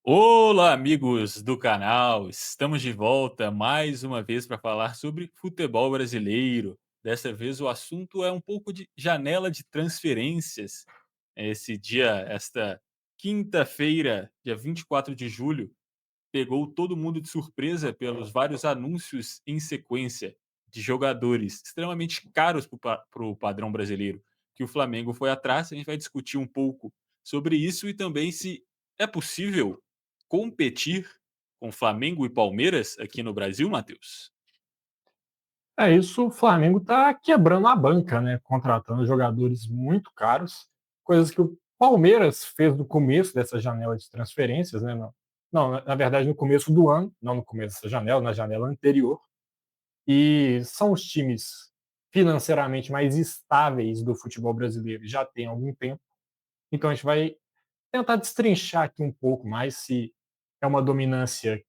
Olá, amigos do canal! Estamos de volta mais uma vez para falar sobre futebol brasileiro. Dessa vez o assunto é um pouco de janela de transferências. Esta quinta-feira, dia 24 de julho, pegou todo mundo de surpresa pelos vários anúncios em sequência de jogadores extremamente caros para o padrão brasileiro que o Flamengo foi atrás. A gente vai discutir um pouco sobre isso e também se é possível competir com Flamengo e Palmeiras aqui no Brasil, Matheus. É isso, o Flamengo está quebrando a banca, né? Contratando jogadores muito caros, coisas que o Palmeiras fez no começo dessa janela de transferências, né? Não, na verdade, no começo do ano, não no começo dessa janela, na janela anterior. E são os times financeiramente mais estáveis do futebol brasileiro já tem algum tempo. Então a gente vai tentar destrinchar aqui um pouco mais se é uma dominância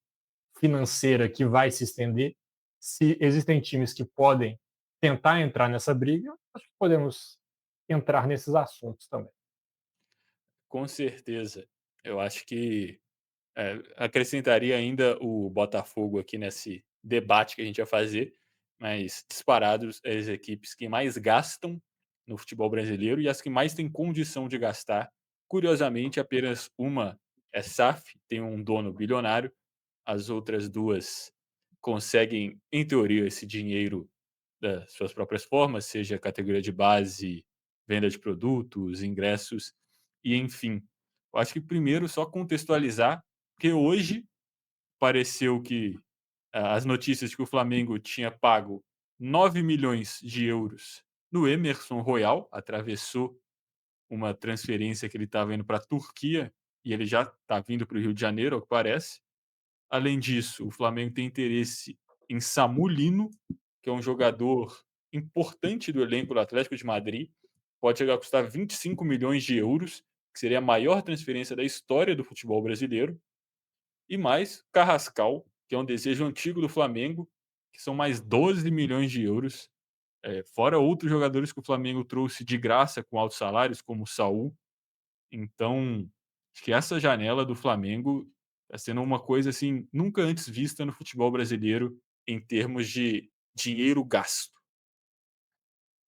financeira que vai se estender. Se existem times que podem tentar entrar nessa briga, acho que podemos entrar nesses assuntos também. Com certeza. Eu acho que acrescentaria ainda o Botafogo aqui nesse debate que a gente vai fazer, mas disparados as equipes que mais gastam no futebol brasileiro e as que mais têm condição de gastar. Curiosamente, apenas uma é SAF, tem um dono bilionário, as outras duas conseguem, em teoria, esse dinheiro das suas próprias formas, seja categoria de base, venda de produtos, ingressos e enfim. Eu acho que primeiro só contextualizar, porque hoje pareceu que as notícias de que o Flamengo tinha pago 9 milhões de euros no Emerson Royal, atravessou uma transferência que ele estava indo para a Turquia e ele já está vindo para o Rio de Janeiro, ao que parece. Além disso, o Flamengo tem interesse em Samu Lino, que é um jogador importante do elenco do Atlético de Madrid, pode chegar a custar 25 milhões de euros, que seria a maior transferência da história do futebol brasileiro, e mais Carrascal, que é um desejo antigo do Flamengo, que são mais 12 milhões de euros, fora outros jogadores que o Flamengo trouxe de graça com altos salários, como o Saul. Então, acho que essa janela do Flamengo está sendo uma coisa assim nunca antes vista no futebol brasileiro em termos de dinheiro gasto.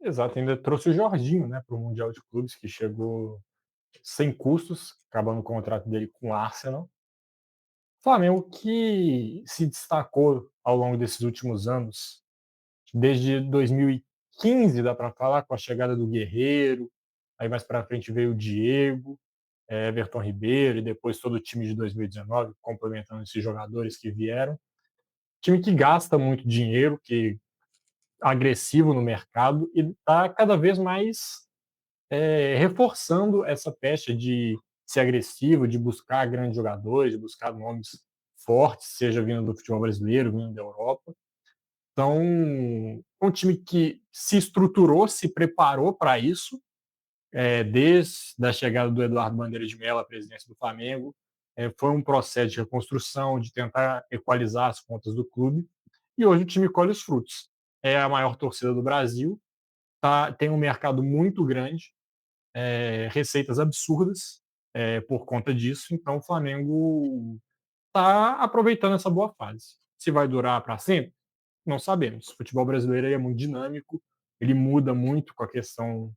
Exato, ainda trouxe o Jorginho, né, para o Mundial de Clubes, que chegou sem custos, acabando o contrato dele com o Arsenal. Flamengo que se destacou ao longo desses últimos anos, desde 2015, dá para falar, com a chegada do Guerreiro, aí mais para frente veio o Diego, Everton Ribeiro e depois todo o time de 2019, complementando esses jogadores que vieram. Time que gasta muito dinheiro, que é agressivo no mercado e está cada vez mais reforçando essa pecha de ser agressivo, de buscar grandes jogadores, de buscar nomes fortes, seja vindo do futebol brasileiro, vindo da Europa. Então, um time que se estruturou, se preparou para isso, desde a chegada do Eduardo Bandeira de Mello à presidência do Flamengo. Foi um processo de reconstrução, de tentar equalizar as contas do clube, e hoje o time colhe os frutos. É a maior torcida do Brasil, tem um mercado muito grande, receitas absurdas por conta disso, então o Flamengo está aproveitando essa boa fase. Se vai durar para sempre, não sabemos. O futebol brasileiro é muito dinâmico, ele muda muito com a questão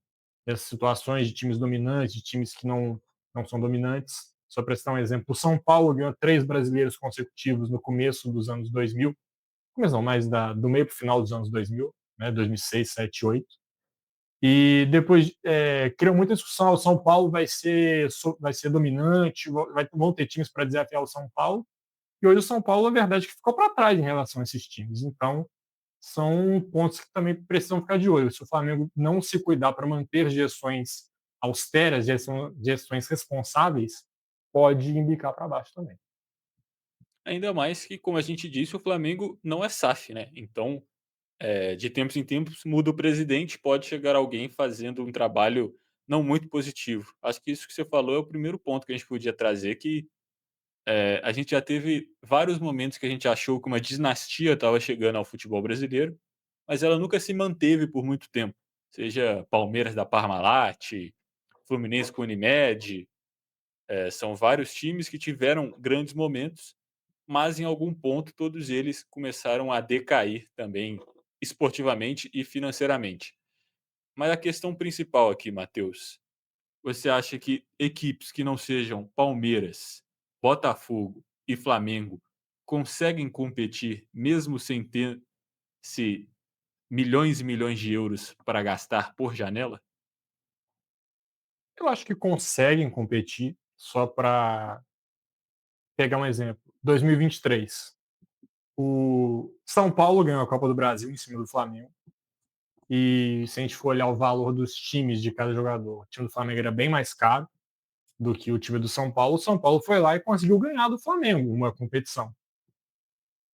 dessas situações de times dominantes, de times que não são dominantes. Só para citar um exemplo, o São Paulo ganhou 3 brasileiros consecutivos no começo dos anos 2000, começo não, mais do meio para o final dos anos 2000, né, 2006, 7, 8. E depois criou muita discussão, o São Paulo vai ser dominante, vão ter times para desafiar o São Paulo, e hoje o São Paulo, a verdade, é que ficou para trás em relação a esses times. Então, são pontos que também precisam ficar de olho. Se o Flamengo não se cuidar para manter gestões austeras, gestões responsáveis, pode indicar para baixo também. Ainda mais que, como a gente disse, o Flamengo não é SAF, né? Então, de tempos em tempos, muda o presidente, pode chegar alguém fazendo um trabalho não muito positivo. Acho que isso que você falou é o primeiro ponto que a gente podia trazer, que a gente já teve vários momentos que a gente achou que uma dinastia estava chegando ao futebol brasileiro, mas ela nunca se manteve por muito tempo. Seja Palmeiras da Parmalat, Fluminense com Unimed. São vários times que tiveram grandes momentos, mas em algum ponto todos eles começaram a decair também esportivamente e financeiramente. Mas a questão principal aqui, Matheus, você acha que equipes que não sejam Palmeiras, Botafogo e Flamengo conseguem competir mesmo sem ter se milhões e milhões de euros para gastar por janela? Eu acho que conseguem competir, só para pegar um exemplo, 2023, o São Paulo ganhou a Copa do Brasil em cima do Flamengo, e se a gente for olhar o valor dos times de cada jogador, o time do Flamengo era bem mais caro do que o time do São Paulo. O São Paulo foi lá e conseguiu ganhar do Flamengo uma competição.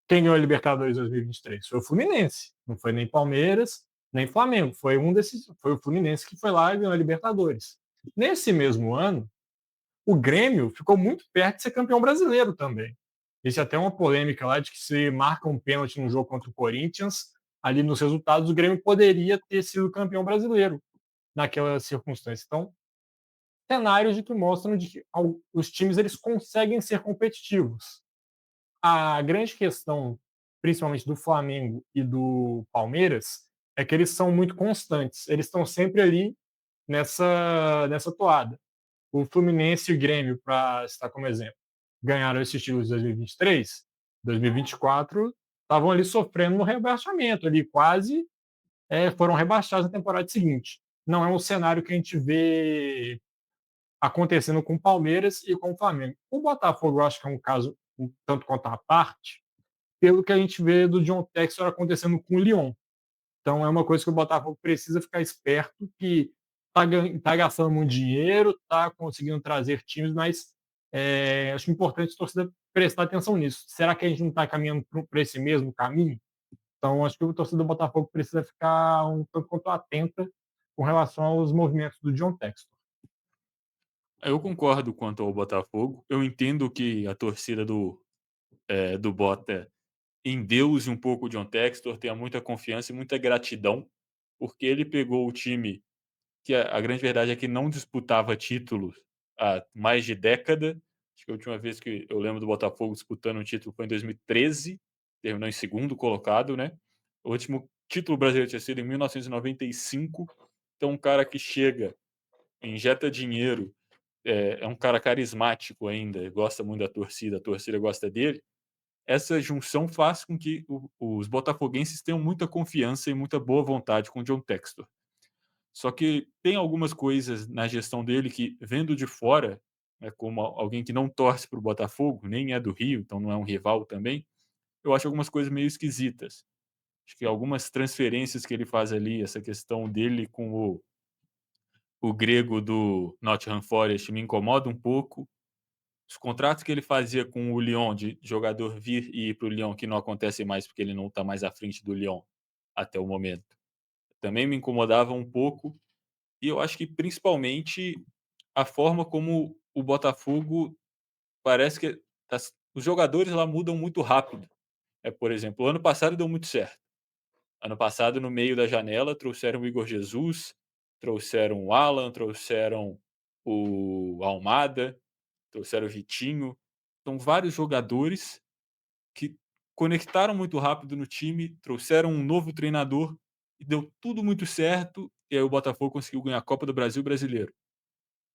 Quem ganhou a Libertadores 2023? Foi o Fluminense, não foi nem Palmeiras, nem Flamengo, foi foi o Fluminense que foi lá e ganhou a Libertadores. Nesse mesmo ano, o Grêmio ficou muito perto de ser campeão brasileiro também. Existe até uma polêmica lá de que se marca um pênalti no jogo contra o Corinthians, ali nos resultados, o Grêmio poderia ter sido campeão brasileiro naquela circunstância. Então, cenários de que mostram de que os times eles conseguem ser competitivos. A grande questão, principalmente do Flamengo e do Palmeiras, é que eles são muito constantes. Eles estão sempre ali nessa toada. O Fluminense e o Grêmio, para citar como exemplo, ganharam esse título de 2023, 2024 estavam ali sofrendo no rebaixamento, ali quase foram rebaixados na temporada seguinte. Não é um cenário que a gente vê acontecendo com o Palmeiras e com o Flamengo. O Botafogo, eu acho que é um caso um tanto quanto à parte, pelo que a gente vê do John Textor acontecendo com o Lyon. Então é uma coisa que o Botafogo precisa ficar esperto, que tá gastando muito dinheiro, tá conseguindo trazer times, mas acho importante a torcida prestar atenção nisso. Será que a gente não está caminhando para esse mesmo caminho? Então acho que o torcedor do Botafogo precisa ficar um tanto quanto atenta com relação aos movimentos do John Textor. Eu concordo quanto ao Botafogo. Eu entendo que a torcida do Bota endeuse um pouco o John Textor, tenha muita confiança e muita gratidão, porque ele pegou o time que a grande verdade é que não disputava títulos há mais de década. Acho que a última vez que eu lembro do Botafogo disputando um título foi em 2013, terminou em segundo colocado, né. O último título brasileiro tinha sido em 1995, então um cara que chega, injeta dinheiro, é um cara carismático ainda, gosta muito da torcida, a torcida gosta dele. Essa junção faz com que os botafoguenses tenham muita confiança e muita boa vontade com o John Textor. Só que tem algumas coisas na gestão dele que, vendo de fora, né, como alguém que não torce para o Botafogo, nem é do Rio, então não é um rival também, eu acho algumas coisas meio esquisitas. Acho que algumas transferências que ele faz ali, essa questão dele com o grego do Nottingham Forest me incomoda um pouco. Os contratos que ele fazia com o Lyon, de jogador vir e ir para o Lyon, que não acontece mais porque ele não está mais à frente do Lyon até o momento, também me incomodava um pouco. E eu acho que principalmente a forma como o Botafogo parece que os jogadores lá mudam muito rápido. Por exemplo, o ano passado deu muito certo. Ano passado, no meio da janela, trouxeram o Igor Jesus, trouxeram o Alan, trouxeram o Almada, trouxeram o Vitinho. São vários jogadores que conectaram muito rápido no time, trouxeram um novo treinador e deu tudo muito certo. E aí o Botafogo conseguiu ganhar a Copa do Brasil Brasileiro.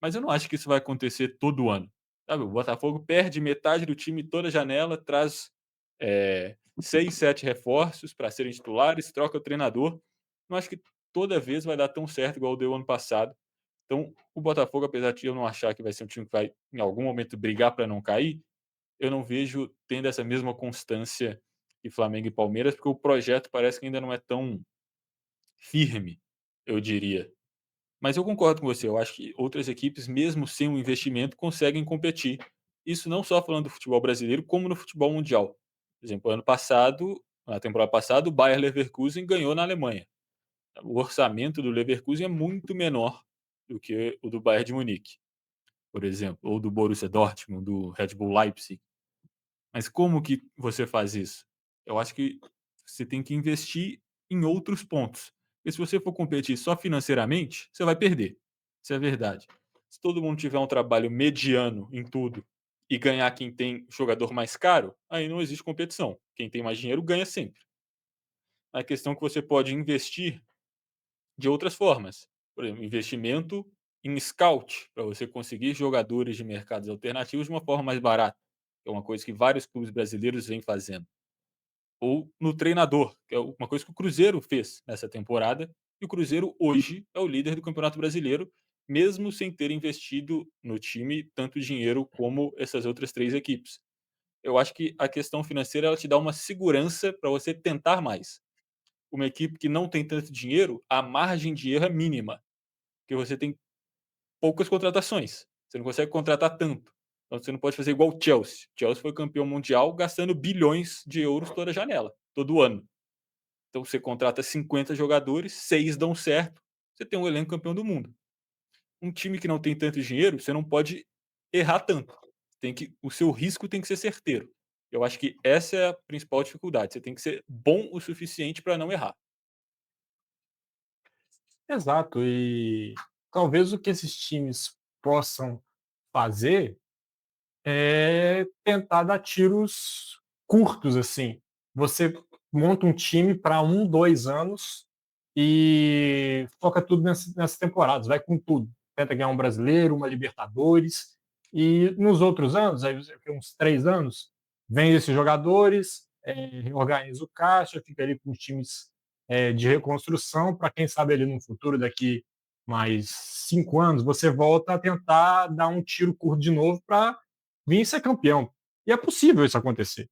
Mas eu não acho que isso vai acontecer todo ano, sabe. O Botafogo perde metade do time toda janela, traz, 6, 7 reforços para serem titulares, troca o treinador. Não acho que toda vez vai dar tão certo igual deu ano passado. Então, o Botafogo, apesar de eu não achar que vai ser um time que vai, em algum momento, brigar para não cair, eu não vejo tendo essa mesma constância que Flamengo e Palmeiras, porque o projeto parece que ainda não é tão firme, eu diria. Mas eu concordo com você, eu acho que outras equipes, mesmo sem um investimento, conseguem competir. Isso não só falando do futebol brasileiro, como no futebol mundial. Por exemplo, ano passado, na temporada passada, o Bayer Leverkusen ganhou na Alemanha. O orçamento do Leverkusen é muito menor do que o do Bayern de Munique, por exemplo, ou do Borussia Dortmund, do Red Bull Leipzig. Mas como que você faz isso? Eu acho que você tem que investir em outros pontos. Porque se você for competir só financeiramente, você vai perder. Isso é verdade. Se todo mundo tiver um trabalho mediano em tudo e ganhar quem tem jogador mais caro, aí não existe competição. Quem tem mais dinheiro ganha sempre. A questão é que você pode investir de outras formas. Por exemplo, investimento em scout, para você conseguir jogadores de mercados alternativos de uma forma mais barata. É uma coisa que vários clubes brasileiros vêm fazendo. Ou no treinador, que é uma coisa que o Cruzeiro fez nessa temporada, e o Cruzeiro hoje é o líder do Campeonato Brasileiro, mesmo sem ter investido no time tanto dinheiro como essas outras 3 equipes. Eu acho que a questão financeira ela te dá uma segurança para você tentar mais. Uma equipe que não tem tanto dinheiro, a margem de erro é mínima, porque você tem poucas contratações, você não consegue contratar tanto. Então você não pode fazer igual o Chelsea. O Chelsea foi campeão mundial gastando bilhões de euros toda janela, todo ano. Então você contrata 50 jogadores, 6 dão certo, você tem um elenco campeão do mundo. Um time que não tem tanto dinheiro, você não pode errar tanto. O seu risco tem que ser certeiro. Eu acho que essa é a principal dificuldade. Você tem que ser bom o suficiente para não errar. Exato, e talvez o que esses times possam fazer é tentar dar tiros curtos, assim. Você monta um time para 1, 2 anos e foca tudo nessas temporadas, vai com tudo. Tenta ganhar um brasileiro, uma Libertadores, e nos outros anos, aí uns 3 anos, vem esses jogadores, organiza o caixa, fica ali com os times de reconstrução, para quem sabe ali no futuro, daqui mais 5 anos, você volta a tentar dar um tiro curto de novo para vir ser campeão. E é possível isso acontecer.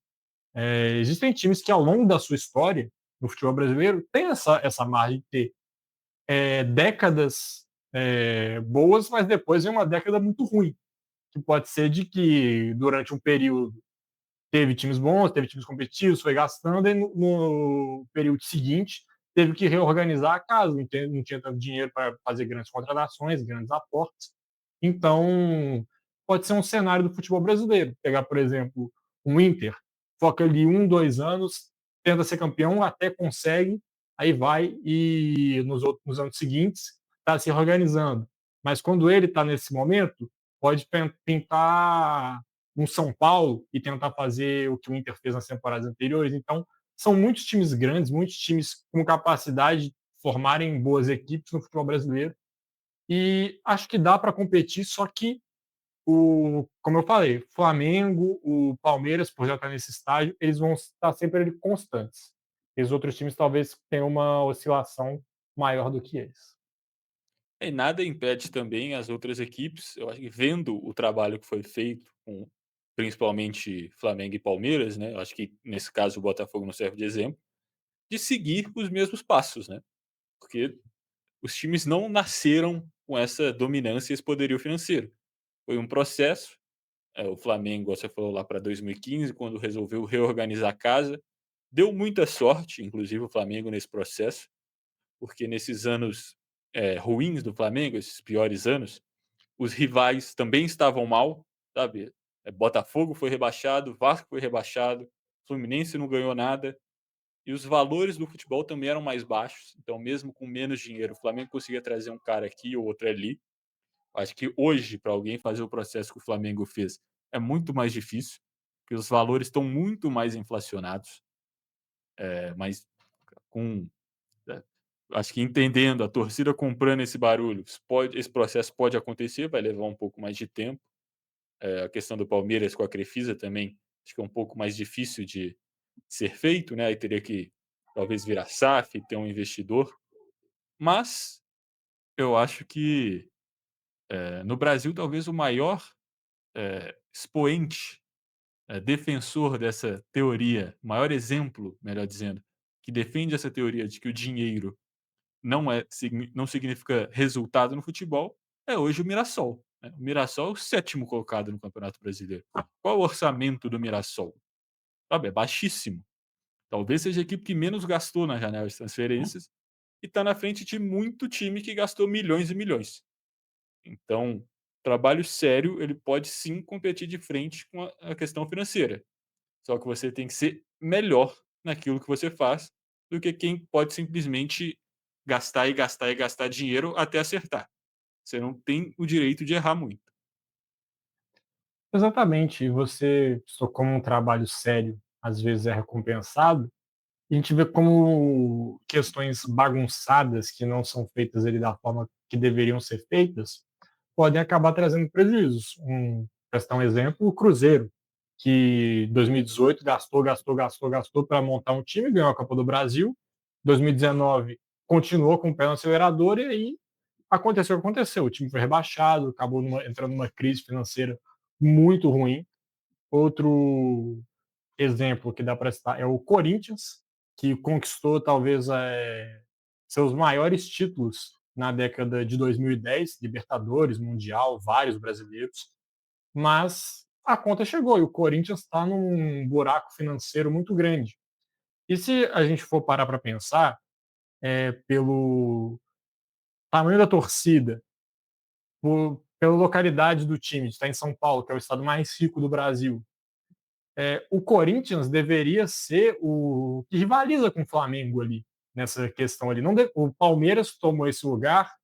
Existem times que, ao longo da sua história no futebol brasileiro, têm essa margem de ter décadas boas, mas depois vem uma década muito ruim, que pode ser de que, durante um período, teve times bons, teve times competitivos, foi gastando, e no período seguinte teve que reorganizar a casa, não tinha tanto dinheiro para fazer grandes contratações, grandes aportes. Então, pode ser um cenário do futebol brasileiro. Pegar, por exemplo, um Inter, foca ali 1, 2 anos, tenta ser campeão, até consegue, aí vai e nos anos seguintes está se reorganizando. Mas quando ele está nesse momento, pode tentar um São Paulo e tentar fazer o que o Inter fez nas temporadas anteriores. Então, são muitos times grandes, muitos times com capacidade de formarem boas equipes no futebol brasileiro. E acho que dá para competir, só que como eu falei, Flamengo, o Palmeiras, por já estar nesse estágio, eles vão estar sempre ali constantes. E os outros times talvez tenham uma oscilação maior do que eles. E nada impede também as outras equipes, eu acho que vendo o trabalho que foi feito com principalmente Flamengo e Palmeiras, né, eu acho que nesse caso o Botafogo não serve de exemplo, de seguir os mesmos passos, né, porque os times não nasceram com essa dominância e esse poderio financeiro. Foi um processo, o Flamengo, você falou lá para 2015, quando resolveu reorganizar a casa, deu muita sorte, inclusive o Flamengo nesse processo, porque nesses anos, ruins do Flamengo, esses piores anos, os rivais também estavam mal, sabe, Botafogo foi rebaixado, Vasco foi rebaixado, Fluminense não ganhou nada, e os valores do futebol também eram mais baixos, então mesmo com menos dinheiro, o Flamengo conseguia trazer um cara aqui ou outro ali. Acho que hoje, para alguém fazer o processo que o Flamengo fez, é muito mais difícil, porque os valores estão muito mais inflacionados, mas com é, acho que entendendo, a torcida comprando esse barulho, esse processo pode acontecer, vai levar um pouco mais de tempo. A questão do Palmeiras com a Crefisa também, acho que é um pouco mais difícil de ser feito, né, aí teria que talvez virar SAF, ter um investidor, mas eu acho que, no Brasil talvez o maior, expoente, defensor dessa teoria, maior exemplo, melhor dizendo, que defende essa teoria de que o dinheiro não significa resultado no futebol, é hoje o Mirassol, né. O Mirassol é o 7º colocado no Campeonato Brasileiro. Qual é o orçamento do Mirassol? Sabe, é baixíssimo. Talvez seja a equipe que menos gastou na janela de transferências e está na frente de muito time que gastou milhões e milhões. Então, trabalho sério, ele pode sim competir de frente com a questão financeira. Só que você tem que ser melhor naquilo que você faz do que quem pode simplesmente gastar e gastar e gastar dinheiro até acertar. Você não tem o direito de errar muito. Exatamente, e você, só como um trabalho sério, às vezes é recompensado, e a gente vê como questões bagunçadas, que não são feitas ali da forma que deveriam ser feitas, podem acabar trazendo prejuízos. Para citar um exemplo, o Cruzeiro, que em 2018 gastou, gastou, gastou, gastou para montar um time, ganhou a Copa do Brasil. 2019 continuou com o pé no acelerador e aí aconteceu o que aconteceu. O time foi rebaixado, acabou entrando numa crise financeira muito ruim. Outro exemplo que dá para citar é o Corinthians, que conquistou talvez seus maiores títulos na década de 2010, Libertadores, Mundial, vários brasileiros, mas a conta chegou e o Corinthians está num buraco financeiro muito grande. E se a gente for parar para pensar, pelo tamanho da torcida, pela localidade do time, está em São Paulo, que é o estado mais rico do Brasil, o Corinthians deveria ser o que rivaliza com o Flamengo ali, nessa questão ali. Não o Palmeiras tomou esse lugar,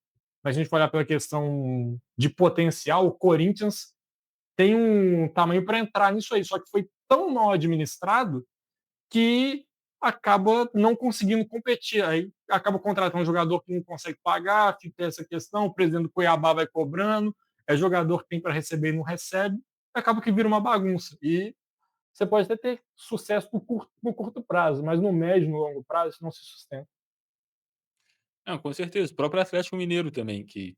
mas a gente vai olhar pela questão de potencial, o Corinthians tem um tamanho para entrar nisso aí, só que foi tão mal administrado que acaba não conseguindo competir. Aí acaba contratando um jogador que não consegue pagar, fica essa questão, o presidente do Cuiabá vai cobrando, é jogador que tem para receber e não recebe, acaba que vira uma bagunça. E você pode até ter sucesso no curto prazo, mas no médio e no longo prazo isso não se sustenta. Não, com certeza. O próprio Atlético Mineiro também, que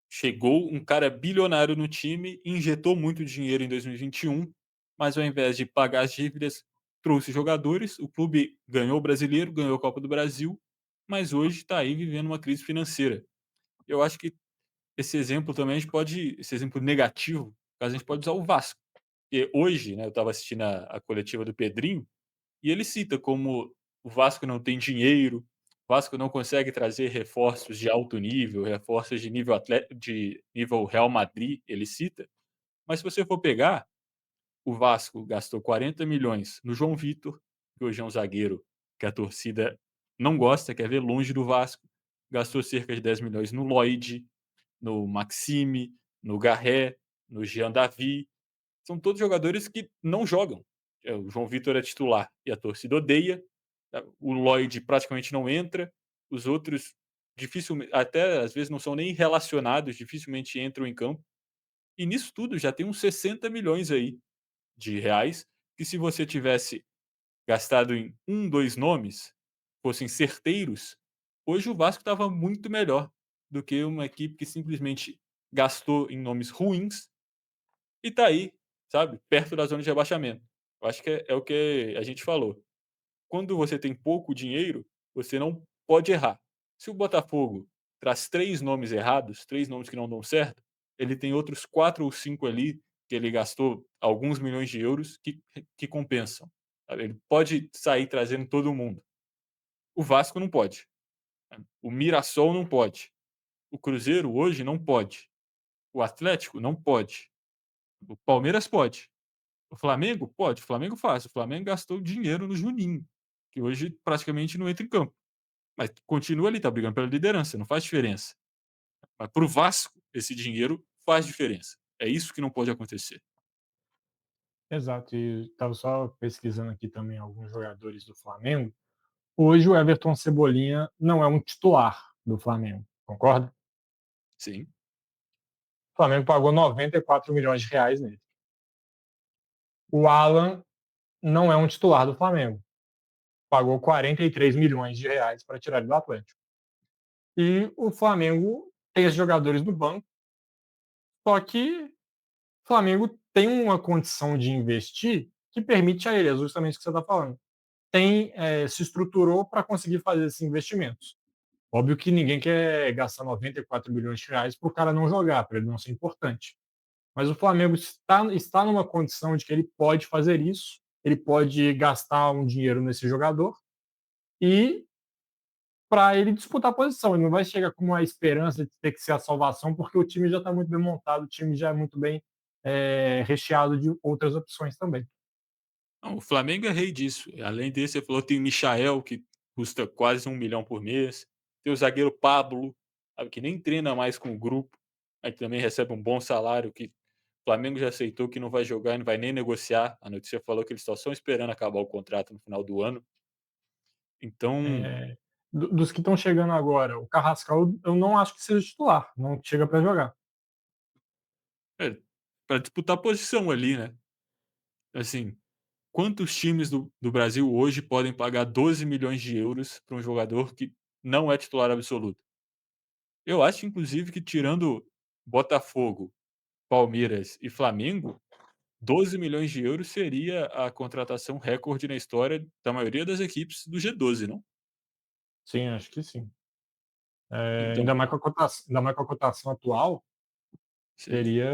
chegou um cara bilionário no time, injetou muito dinheiro em 2021, mas ao invés de pagar as dívidas, trouxe jogadores. O clube ganhou o brasileiro, ganhou a Copa do Brasil, mas hoje está aí vivendo uma crise financeira. Eu acho que esse exemplo também a gente pode, esse exemplo negativo, a gente pode usar o Vasco. Porque hoje, né, eu estava assistindo a coletiva do Pedrinho, e ele cita como o Vasco não tem dinheiro, o Vasco não consegue trazer reforços de alto nível, reforços de nível Real Madrid, ele cita, mas se você for pegar, o Vasco gastou 40 milhões no João Vitor, que hoje é um zagueiro que a torcida não gosta, quer ver longe do Vasco, gastou cerca de 10 milhões no Lloyd, no Maxime, no Garré, no Jean Davi, são todos jogadores que não jogam. O João Vitor é titular e a torcida odeia. O Lloyd praticamente não entra. Os outros dificilmente, até às vezes não são nem relacionados, dificilmente entram em campo. E nisso tudo já tem uns 60 milhões aí de reais, que se você tivesse gastado em um, dois nomes, fossem certeiros, hoje o Vasco estava muito melhor do que uma equipe que simplesmente gastou em nomes ruins e tá aí, sabe, perto da zona de rebaixamento. Eu acho que é o que a gente falou. Quando você tem pouco dinheiro, você não pode errar. Se o Botafogo traz 3 nomes errados, 3 nomes que não dão certo, ele tem outros 4 ou 5 ali, que ele gastou alguns milhões de euros que compensam, sabe. Ele pode sair trazendo todo mundo. O Vasco não pode, sabe. O Mirassol não pode. O Cruzeiro hoje não pode. O Atlético não pode. O Palmeiras pode. O Flamengo? Pode, o Flamengo faz. O Flamengo gastou dinheiro no Juninho, que hoje praticamente não entra em campo, mas continua ali, tá brigando pela liderança, não faz diferença. Mas para o Vasco, esse dinheiro faz diferença. É isso que não pode acontecer. Exato, e estava só pesquisando aqui também alguns jogadores do Flamengo. Hoje o Everton Cebolinha não é um titular do Flamengo, concorda? Sim. O Flamengo pagou 94 milhões de reais nele. O Alan não é um titular do Flamengo, pagou 43 milhões de reais para tirar ele do Atlético. E o Flamengo tem esses jogadores no banco, só que o Flamengo tem uma condição de investir que permite a ele, é justamente o que você está falando. Se estruturou para conseguir fazer esses investimentos. Óbvio que ninguém quer gastar 94 milhões de reais para o cara não jogar, para ele não ser importante. Mas o Flamengo está numa condição de que ele pode fazer isso, ele pode gastar um dinheiro nesse jogador e para ele disputar a posição. Ele não vai chegar com uma esperança de ter que ser a salvação, porque o time já está muito bem montado, o time já é muito bem recheado de outras opções também. Não, o Flamengo é rei disso. Além desse, você falou, tem o Michael, que custa quase 1 milhão por mês. Tem o zagueiro Pablo, sabe, que nem treina mais com o grupo. aí também recebe um bom salário que o Flamengo já aceitou que não vai jogar e não vai nem negociar. A notícia falou que eles só estão esperando acabar o contrato no final do ano. Então, Eh, dos que estão chegando agora, o Carrascal eu não acho que seja titular, não chega para jogar. para disputar posição ali, né? Assim, quantos times do Brasil hoje podem pagar 12 milhões de euros para um jogador que não é titular absoluto? Eu acho, inclusive, que tirando Botafogo, Palmeiras e Flamengo, 12 milhões de euros seria a contratação recorde na história da maioria das equipes do G12, não? Sim, acho que sim. Então, Ainda mais com a cotação atual, sim. seria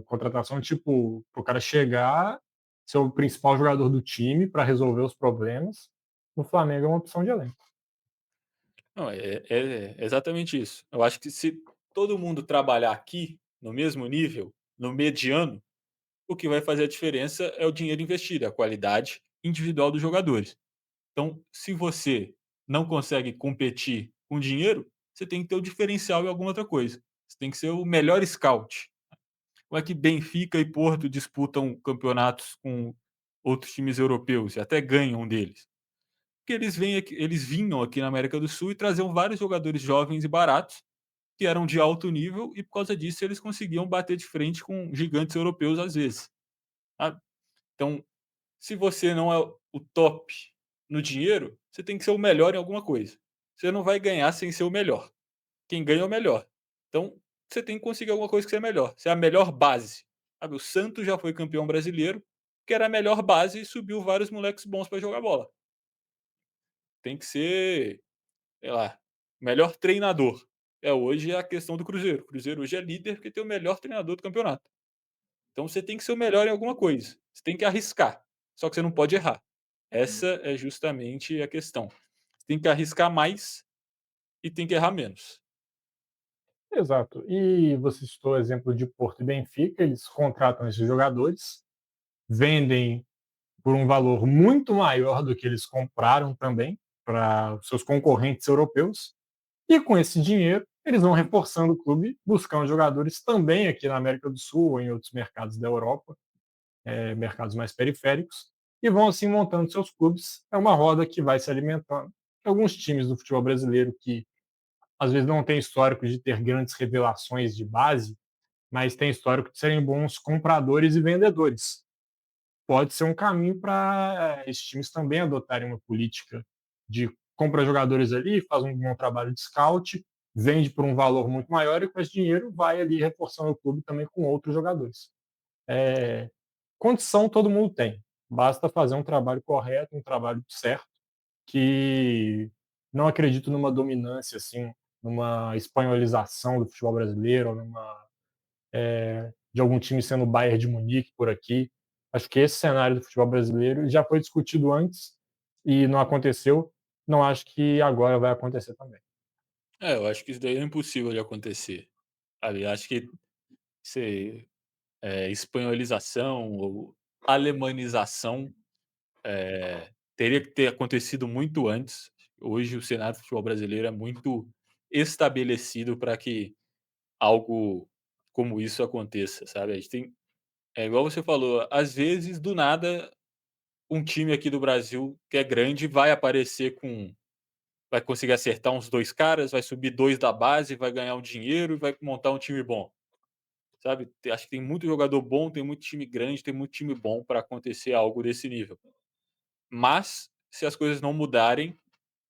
contratação, tipo, para o cara chegar, ser o principal jogador do time para resolver os problemas. No Flamengo é uma opção de elenco. Não, é exatamente isso. Eu acho que se todo mundo trabalhar aqui, no mesmo nível, no mediano, o que vai fazer a diferença é o dinheiro investido, a qualidade individual dos jogadores. Então, se você não consegue competir com dinheiro, você tem que ter o diferencial em alguma outra coisa. Você tem que ser o melhor scout. Como é que Benfica e Porto disputam campeonatos com outros times europeus e até ganham um deles? Porque eles vinham aqui na América do Sul e traziam vários jogadores jovens e baratos que eram de alto nível e por causa disso eles conseguiam bater de frente com gigantes europeus às vezes. Sabe? Então, se você não é o top no dinheiro, você tem que ser o melhor em alguma coisa. Você não vai ganhar sem ser o melhor. Quem ganha é o melhor. Então, você tem que conseguir alguma coisa que seja melhor. Você é a melhor base. Sabe? O Santos já foi campeão brasileiro, que era a melhor base e subiu vários moleques bons para jogar bola. Tem que ser, sei lá, melhor treinador. Hoje é a questão do Cruzeiro. O Cruzeiro hoje é líder porque tem o melhor treinador do campeonato. Então você tem que ser o melhor em alguma coisa. Você tem que arriscar. Só que você não pode errar. Essa é justamente a questão. Você tem que arriscar mais e tem que errar menos. Exato. E você citou o exemplo de Porto e Benfica, eles contratam esses jogadores, vendem por um valor muito maior do que eles compraram também para seus concorrentes europeus. E com esse dinheiro, eles vão reforçando o clube, buscando jogadores também aqui na América do Sul ou em outros mercados da Europa, mercados mais periféricos, e vão assim montando seus clubes. É uma roda que vai se alimentando. Alguns times do futebol brasileiro que às vezes não têm histórico de ter grandes revelações de base, mas têm histórico de serem bons compradores e vendedores. Pode ser um caminho para esses times também adotarem uma política de compra jogadores ali, faz um bom trabalho de scout, vende por um valor muito maior e com esse dinheiro vai ali reforçando o clube também com outros jogadores. É, condição todo mundo tem, basta fazer um trabalho correto, um trabalho certo, que não acredito numa dominância assim, numa espanholização do futebol brasileiro, numa de algum time sendo o Bayern de Munique por aqui. Acho que esse cenário do futebol brasileiro já foi discutido antes e não aconteceu. Não acho que agora vai acontecer também. Eu acho que isso daí é impossível de acontecer. Sabe? Acho que se, espanholização ou alemanização teria que ter acontecido muito antes. Hoje o cenário do futebol brasileiro é muito estabelecido para que algo como isso aconteça, sabe? A gente tem, é igual você falou, às vezes do nada um time aqui do Brasil que é grande vai aparecer com, vai conseguir acertar uns dois caras, vai subir dois da base, vai ganhar um dinheiro e vai montar um time bom, sabe? Acho que tem muito jogador bom, tem muito time grande, tem muito time bom para acontecer algo desse nível. Mas se as coisas não mudarem,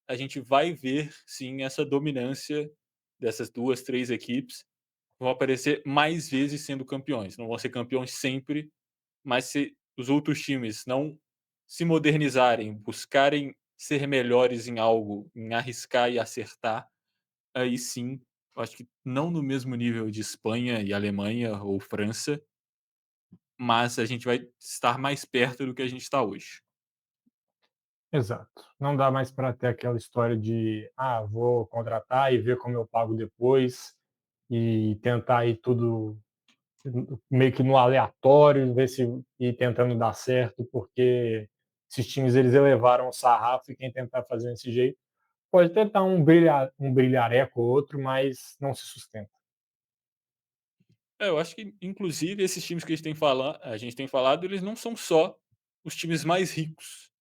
a gente vai ver sim essa dominância dessas duas, três equipes. Vão aparecer mais vezes sendo campeões. Não vão ser campeões sempre, mas se os outros times não se modernizarem, buscarem ser melhores em algo, em arriscar e acertar, aí sim, eu acho que não no mesmo nível de Espanha e Alemanha ou França, mas a gente vai estar mais perto do que a gente está hoje. Exato. Não dá mais para ter aquela história de vou contratar e ver como eu pago depois e tentar ir tudo meio que no aleatório, ver se ir tentando dar certo, porque esses times eles elevaram o sarrafo e quem tentar fazer desse jeito pode tentar um brilhareco ou outro, mas não se sustenta. Eu acho que inclusive esses times que a gente tem falado, eles não são só os times mais ricos,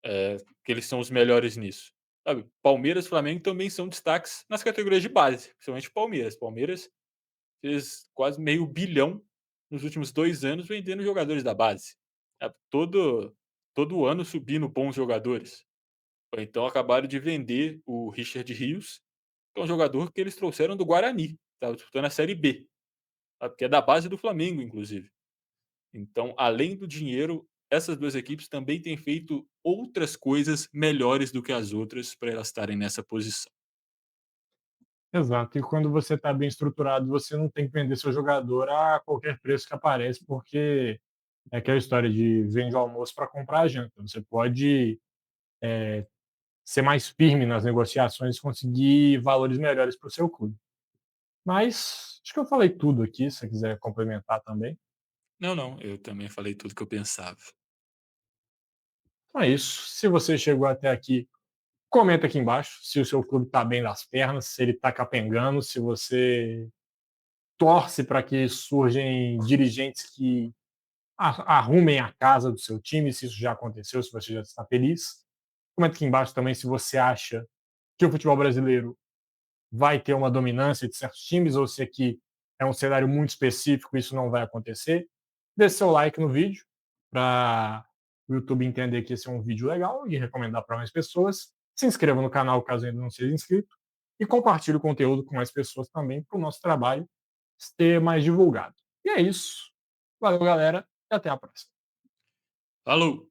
que eles são os melhores nisso, sabe. Palmeiras, Flamengo também são destaques nas categorias de base, principalmente o Palmeiras. Palmeiras fez quase meio bilhão nos últimos 2 anos vendendo jogadores da base, sabe. Todo ano subindo bons jogadores. Ou então acabaram de vender o Richard Rios, que é um jogador que eles trouxeram do Guarani, estava disputando a Série B, sabe, que é da base do Flamengo inclusive. Então, além do dinheiro, essas 2 equipes também têm feito outras coisas melhores do que as outras para elas estarem nessa posição. Exato. E quando você está bem estruturado, você não tem que vender seu jogador a qualquer preço que aparece, porque é aquela história de vende o almoço para comprar a janta. Você pode ser mais firme nas negociações e conseguir valores melhores para o seu clube. Mas acho que eu falei tudo aqui, se você quiser complementar também. Não, não, eu também falei tudo que eu pensava. Então é isso. Se você chegou até aqui, comenta aqui embaixo se o seu clube está bem das pernas, se ele está capengando, se você torce para que surgem dirigentes que arrumem a casa do seu time, se isso já aconteceu, se você já está feliz. Comenta aqui embaixo também se você acha que o futebol brasileiro vai ter uma dominância de certos times ou se aqui é um cenário muito específico e isso não vai acontecer. Deixe seu like no vídeo para o YouTube entender que esse é um vídeo legal e recomendar para mais pessoas. Se inscreva no canal caso ainda não seja inscrito e compartilhe o conteúdo com mais pessoas também para o nosso trabalho ser mais divulgado. E é isso. Valeu, galera, e até a próxima. Falou!